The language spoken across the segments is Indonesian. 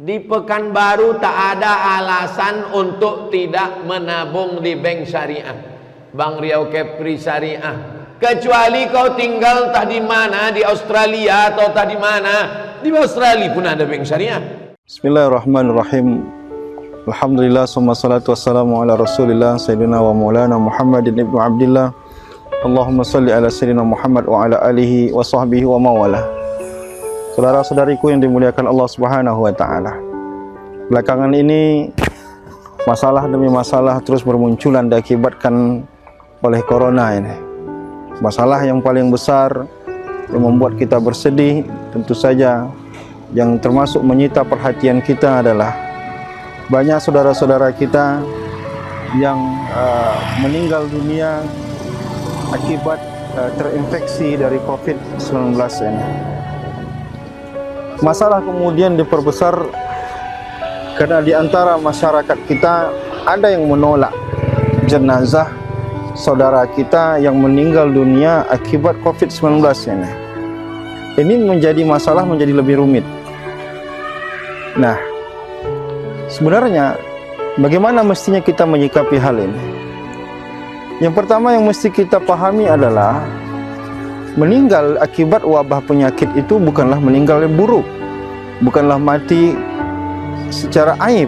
Di Pekanbaru tak ada alasan untuk tidak menabung di bank syariah, Bank Riau Kepri Syariah. Kecuali kau tinggal tah di mana, di Australia atau tah di mana. Di Australia pun ada bank syariah. Bismillahirrahmanirrahim. Alhamdulillah, summa salatu wassalamu ala rasulillah Sayyidina wa maulana Muhammadin ibnu Abdillah. Allahumma salli ala Sayyidina Muhammad wa ala alihi wa sahbihi wa mawala. Saudara-saudariku yang dimuliakan Allah Subhanahu wa taala. Belakangan ini masalah demi masalah terus bermunculan diakibatkan oleh corona ini. Masalah yang paling besar yang membuat kita bersedih tentu saja, yang termasuk menyita perhatian kita adalah banyak saudara-saudara kita yang meninggal dunia akibat terinfeksi dari COVID-19 ini. Masalah kemudian diperbesar karena di antara masyarakat kita ada yang menolak jenazah saudara kita yang meninggal dunia akibat COVID-19 ini. Ini menjadi masalah, menjadi lebih rumit. Nah, sebenarnya bagaimana mestinya kita menyikapi hal ini? Yang pertama yang mesti kita pahami adalah meninggal akibat wabah penyakit itu bukanlah meninggal yang buruk, bukanlah mati secara aib,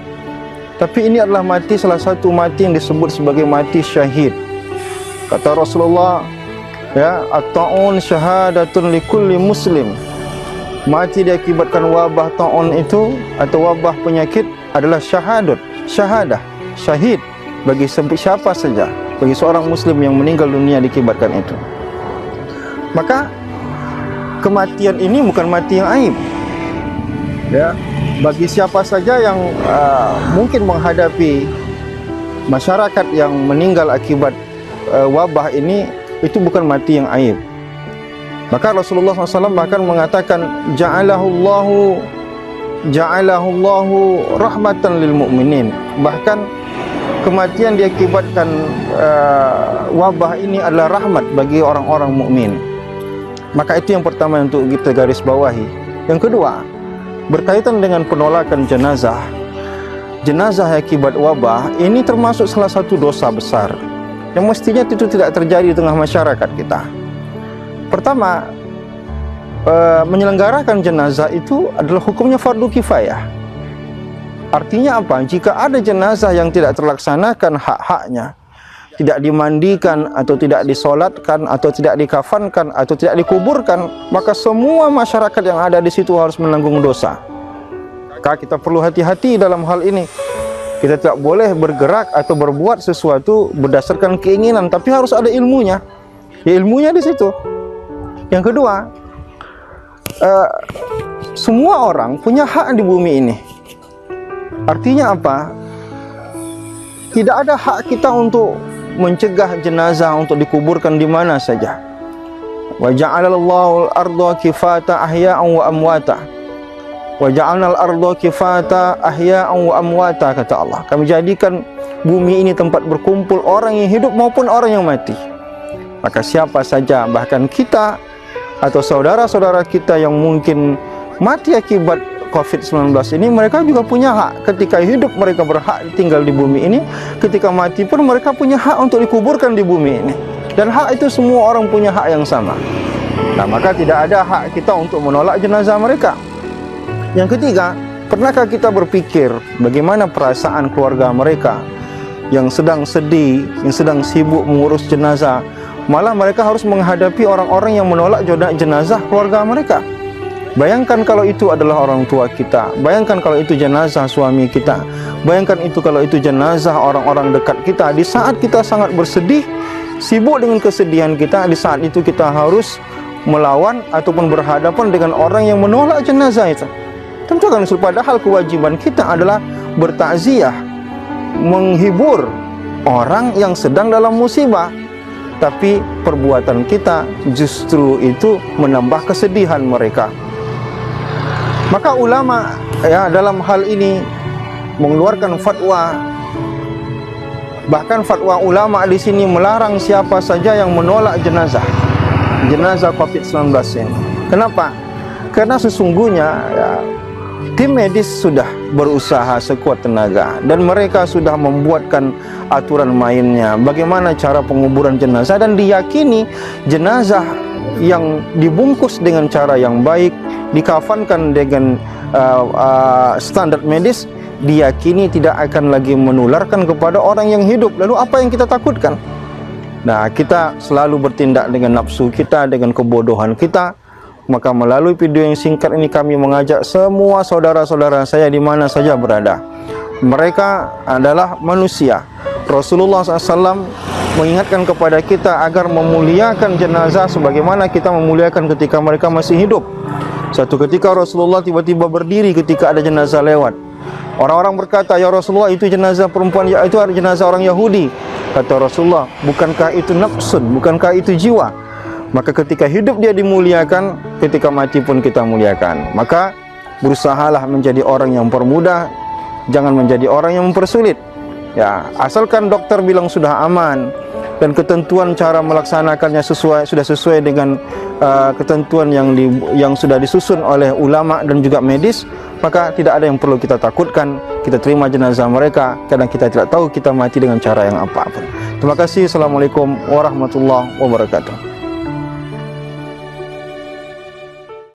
tapi ini adalah mati, salah satu mati yang disebut sebagai mati syahid. Kata Rasulullah, ya, at-ta'un syahadatun likulli muslim. Mati diakibatkan wabah ta'un itu atau wabah penyakit adalah syahadat, syahadah, syahid bagi siapa saja, bagi seorang muslim yang meninggal dunia diakibatkan itu. Maka kematian ini bukan mati yang aib, ya, bagi siapa saja yang mungkin menghadapi masyarakat yang meninggal akibat wabah ini, itu bukan mati yang aib. Maka Rasulullah SAW bahkan mengatakan ja'alahullahu rahmatan lil mu'minin. Bahkan kematian diakibatkan wabah ini adalah rahmat bagi orang-orang mukmin. Maka itu yang pertama untuk kita garis bawahi. Yang kedua, berkaitan dengan penolakan jenazah. Jenazah akibat wabah ini termasuk salah satu dosa besar yang mestinya itu tidak terjadi di tengah masyarakat kita. Pertama, menyelenggarakan jenazah itu adalah hukumnya fardu kifayah. Artinya apa? Jika ada jenazah yang tidak terlaksanakan hak-haknya, tidak dimandikan atau tidak disolatkan atau tidak dikafankan atau tidak dikuburkan, maka semua masyarakat yang ada di situ harus menanggung dosa. Maka kita perlu hati-hati dalam hal ini. Kita tidak boleh bergerak atau berbuat sesuatu berdasarkan keinginan, tapi harus ada ilmunya. Ya, ilmunya di situ. Yang kedua, semua orang punya hak di bumi ini. Artinya apa? Tidak ada hak kita untuk mencegah jenazah untuk dikuburkan di mana saja. Wa ja'alallahu al-ardha kifata ahya'an wa amwata. Wa ja'alnal ardha kifata ahya'an wa amwata, kata Allah. Kami jadikan bumi ini tempat berkumpul orang yang hidup maupun orang yang mati. Maka siapa saja, bahkan kita atau saudara-saudara kita yang mungkin mati akibat COVID-19 ini, mereka juga punya hak. Ketika hidup mereka berhak tinggal di bumi ini, ketika mati pun mereka punya hak untuk dikuburkan di bumi ini. Dan hak itu semua orang punya hak yang sama. Nah, maka tidak ada hak kita untuk menolak jenazah mereka. Yang ketiga, pernahkah kita berpikir bagaimana perasaan keluarga mereka yang sedang sedih, yang sedang sibuk mengurus jenazah, malah mereka harus menghadapi orang-orang yang menolak jenazah keluarga mereka. Bayangkan kalau itu adalah orang tua kita, bayangkan kalau itu jenazah suami kita, bayangkan itu kalau itu jenazah orang-orang dekat kita. Di saat kita sangat bersedih, sibuk dengan kesedihan kita, di saat itu kita harus melawan ataupun berhadapan dengan orang yang menolak jenazah itu. Tentu kan, padahal kewajiban kita adalah bertakziah, menghibur orang yang sedang dalam musibah. Tapi perbuatan kita justru itu menambah kesedihan mereka. Maka ulama, ya, dalam hal ini mengeluarkan fatwa. Bahkan fatwa ulama di sini melarang siapa saja yang menolak jenazah COVID-19 ini. Kenapa? Karena sesungguhnya, ya, tim medis sudah berusaha sekuat tenaga dan mereka sudah membuatkan aturan mainnya bagaimana cara penguburan jenazah, dan diyakini jenazah yang dibungkus dengan cara yang baik, dikafankan dengan standar medis, diyakini tidak akan lagi menularkan kepada orang yang hidup. Lalu apa yang kita takutkan? Nah, kita selalu bertindak dengan nafsu kita, dengan kebodohan kita. Maka melalui video yang singkat ini kami mengajak semua saudara-saudara saya di mana saja berada. Mereka adalah manusia. Rasulullah SAW mengingatkan kepada kita agar memuliakan jenazah sebagaimana kita memuliakan ketika mereka masih hidup. Satu ketika Rasulullah tiba-tiba berdiri ketika ada jenazah lewat. Orang-orang berkata, "Ya Rasulullah, itu jenazah perempuan, ya itu ada jenazah orang Yahudi." Kata Rasulullah, "Bukankah itu nafsun? Bukankah itu jiwa?" Maka ketika hidup dia dimuliakan, ketika mati pun kita muliakan. Maka berusahalah menjadi orang yang permudah, jangan menjadi orang yang mempersulit. Ya, asalkan dokter bilang sudah aman dan ketentuan cara melaksanakannya sudah sesuai dengan ketentuan yang sudah disusun oleh ulama dan juga medis, maka tidak ada yang perlu kita takutkan. Kita terima jenazah mereka, kadang kita tidak tahu kita mati dengan cara yang apapun. Terima kasih. Assalamualaikum warahmatullahi wabarakatuh.